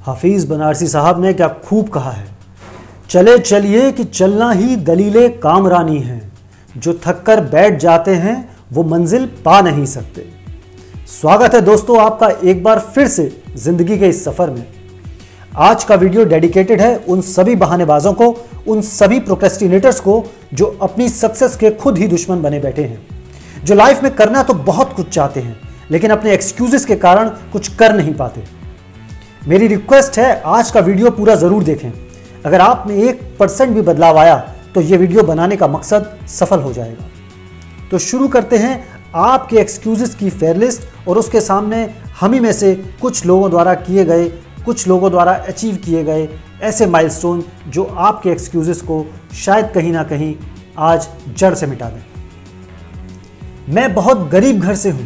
हाफिज बनारसी साहब ने क्या खूब कहा है, चले चलिए कि चलना ही दलीले कामरानी है, जो थक कर बैठ जाते हैं वो मंजिल पा नहीं सकते। स्वागत है दोस्तों आपका एक बार फिर से जिंदगी के इस सफर में। आज का वीडियो डेडिकेटेड है उन सभी बहानेबाजों को, उन सभी प्रोक्रेस्टिनेटर्स को जो अपनी सक्सेस के खुद ही दुश्मन बने बैठे हैं, जो लाइफ में करना तो बहुत कुछ चाहते हैं लेकिन अपने एक्सक्यूजेस के कारण कुछ कर नहीं पाते। मेरी रिक्वेस्ट है आज का वीडियो पूरा जरूर देखें। अगर आप में 1% भी बदलाव आया तो यह वीडियो बनाने का मकसद सफल हो जाएगा। तो शुरू करते हैं आपके एक्सक्यूजेस की फेयर लिस्ट और उसके सामने हम ही में से कुछ लोगों द्वारा किए गए, कुछ लोगों द्वारा अचीव किए गए ऐसे माइलस्टोन जो आपके एक्सक्यूजेस को शायद कहीं ना कहीं आज जड़ से मिटा दें। मैं बहुत गरीब घर से हूं।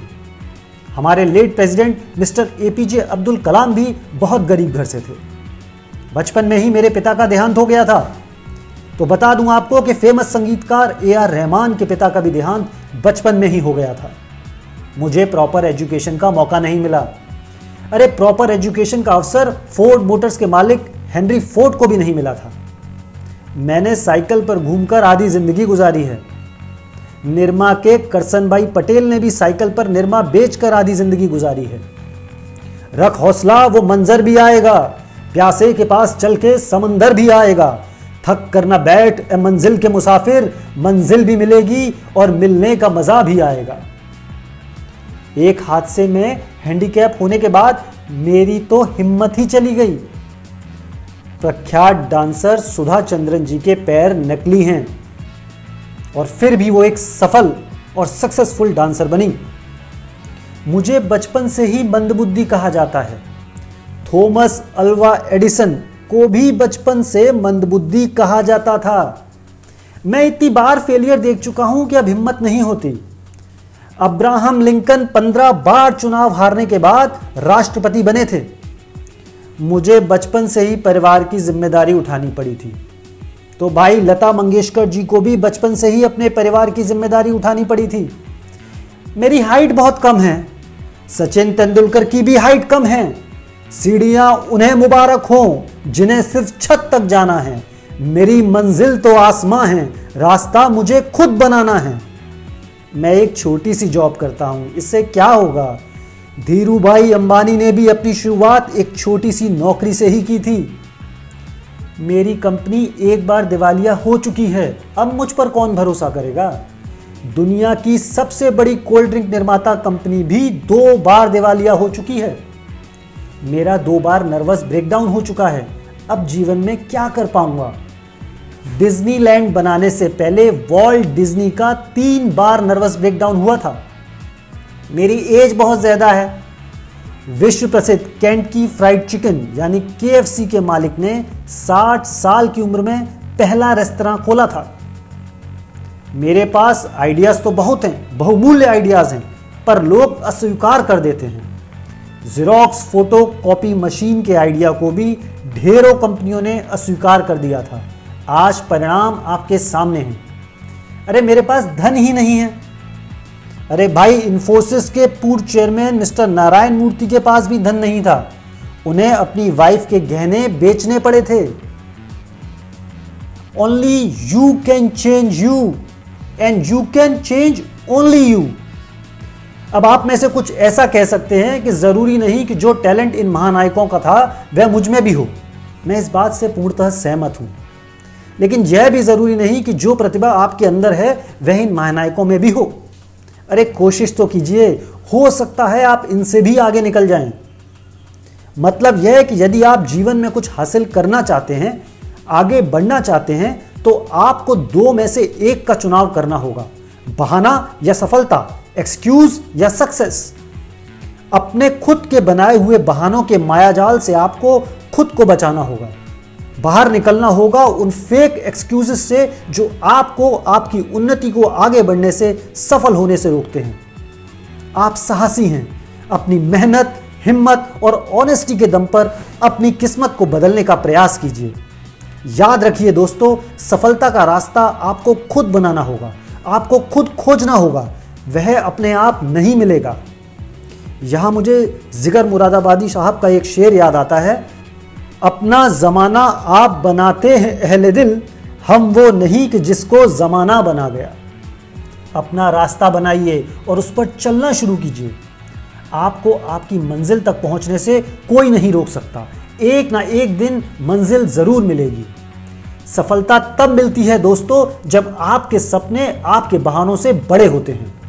हमारे late president mister APJ Abdul Kalam भी बहुत गरीब घर से थे। बचपन में ही मेरे पिता का देहांत हो गया था। तो बता दूं आपको कि फेमस संगीतकार AR रहमान के पिता का भी देहांत बचपन में ही हो गया था। मुझे प्रॉपर एजुकेशन का मौका नहीं मिला। अरे प्रॉपर एजुकेशन का अवसर फोर्ड मोटर्स के मालिक हेनरी फोर्ड को भी नहीं मिला था। मैंने साइकिल पर घूमकर आधी जिंदगी गुजारी है। निरमा के करसन भाई पटेल ने भी साइकिल पर निरमा बेचकर आधी जिंदगी गुजारी है। रख हौसला, वो मंजर भी आएगा, प्यासे के पास चल के समंदर भी आएगा। थक कर ना बैठ ए मंजिल के मुसाफिर, मंजिल भी मिलेगी और मिलने का मजा भी आएगा। एक हादसे में हैंडीकैप होने के बाद मेरी तो हिम्मत ही चली गई। प्रख्यात डांसर सुधा चंद्रन जी के पैर नकली हैं और फिर भी वो एक सफल और सक्सेसफुल डांसर बनी। मुझे बचपन से ही मंदबुद्धि कहा जाता है। थॉमस अल्वा एडिसन को भी बचपन से मंदबुद्धि कहा जाता था। मैं इतनी बार फेलियर देख चुका हूं कि अब हिम्मत नहीं होती। अब्राहम लिंकन 15 बार चुनाव हारने के बाद राष्ट्रपति बने थे। मुझे बचपन से ही परिवार की जिम्मेदारी उठानी पड़ी थी। तो भाई लता मंगेशकर जी को भी बचपन से ही अपने परिवार की जिम्मेदारी उठानी पड़ी थी। मेरी हाइट बहुत कम है। सचिन तेंदुलकर की भी हाइट कम है। सीढ़ियां उन्हें मुबारक हो जिन्हें सिर्फ छत तक जाना है। मेरी मंजिल तो आसमां है, रास्ता मुझे खुद बनाना है। मैं एक छोटी सी जॉब करता हूं, इससे क्या होगा? धीरूभाई अंबानी ने भी अपनी शुरुआत एक छोटी सी नौकरी से ही की थी। मेरी कंपनी एक बार दिवालिया हो चुकी है, अब मुझ पर कौन भरोसा करेगा? दुनिया की सबसे बड़ी कोल्ड ड्रिंक निर्माता कंपनी भी 2 बार दिवालिया हो चुकी है। मेरा 2 बार नर्वस ब्रेकडाउन हो चुका है, अब जीवन में क्या कर पाऊंगा? डिज्नीलैंड बनाने से पहले वॉल्ट डिज्नी का 3 बार नर्वस ब्रेकडाउन हुआ था। मेरी एज बहुत ज्यादा है। विश्व प्रसिद्ध केंटकी फ्राइड चिकन यानी KFC के मालिक ने 60 साल की उम्र में पहला रेस्तरां खोला था। मेरे पास आइडियाज तो बहुत हैं, बहुमूल्य आइडियाज हैं, पर लोग अस्वीकार कर देते हैं। जेरोक्स फोटो कॉपी मशीन के आइडिया को भी ढेरों कंपनियों ने अस्वीकार कर दिया था। आज परिणाम आपके सामने हैं। अरे मेरे पास धन ही नहीं है। अरे भाई इन्फोसिस के पूर्व चेयरमैन मिस्टर नारायण मूर्ति के पास भी धन नहीं था। उन्हें अपनी वाइफ के गहने बेचने पड़े थे। Only you can change you and you can change only you. अब आप में से कुछ ऐसा कह सकते हैं कि जरूरी नहीं कि जो टैलेंट इन महानायकों का था वह मुझ में भी हो। मैं इस बात से पूर्णतः सहमत हूं, लेकिन यह भी जरूरी नहीं कि जो प्रतिभा आपके अंदर है वह इन महानायकों में भी हो। अरे कोशिश तो कीजिए, हो सकता है आप इनसे भी आगे निकल जाएं। मतलब यह है कि यदि आप जीवन में कुछ हासिल करना चाहते हैं, आगे बढ़ना चाहते हैं, तो आपको 2 में से 1 का चुनाव करना होगा। बहाना या सफलता, एक्सक्यूज या सक्सेस। अपने खुद के बनाए हुए बहानों के मायाजाल से आपको खुद को बचाना होगा। बाहर निकलना होगा उन फेक एक्सक्यूजेस से जो आपको आपकी उन्नति को आगे बढ़ने से, सफल होने से रोकते हैं। आप साहसी हैं। अपनी मेहनत, हिम्मत और ऑनेस्टी के दम पर अपनी किस्मत को बदलने का प्रयास कीजिए। याद रखिए दोस्तों, सफलता का रास्ता आपको खुद बनाना होगा, आपको खुद खोजना होगा, वह अपने आप नहीं मिलेगा। यहाँ मुझे जिगर मुरादाबादी साहब का एक शेर याद आता है अपना जमाना आप बनाते हैं अहले दिल, हम वो नहीं कि जिसको जमाना बना गया। अपना रास्ता बनाइए और उस पर चलना शुरू कीजिए। आपको आपकी मंजिल तक पहुंचने से कोई नहीं रोक सकता। एक ना एक दिन मंजिल जरूर मिलेगी। सफलता तब मिलती है दोस्तों जब आपके सपने आपके बहानों से बड़े होते हैं।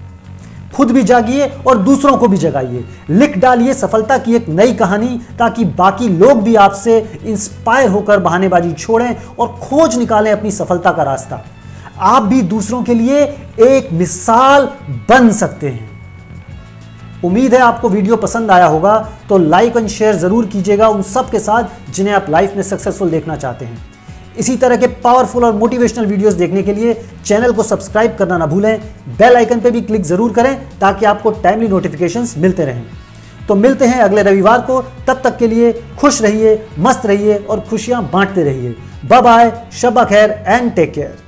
खुद भी जागिए और दूसरों को भी जगाइए। लिख डालिए सफलता की एक नई कहानी, ताकि बाकी लोग भी आपसे इंस्पायर होकर बहानेबाजी छोड़ें और खोज निकालें अपनी सफलता का रास्ता। आप भी दूसरों के लिए एक मिसाल बन सकते हैं। उम्मीद है आपको वीडियो पसंद आया होगा, तो लाइक एंड शेयर जरूर कीजिएगा उन सब के साथ जिन्हें आप लाइफ में सक्सेसफुल देखना चाहते हैं। इसी तरह के पावरफुल और मोटिवेशनल वीडियोस देखने के लिए चैनल को सब्सक्राइब करना ना भूलें। बेल आइकन पे भी क्लिक जरूर करें ताकि आपको टाइमली नोटिफिकेशंस मिलते रहें। तो मिलते हैं अगले रविवार को। तब तक के लिए खुश रहिए, मस्त रहिए और खुशियां बांटते रहिए। बाय बाय, शब्बा खैर एंड टेक केयर।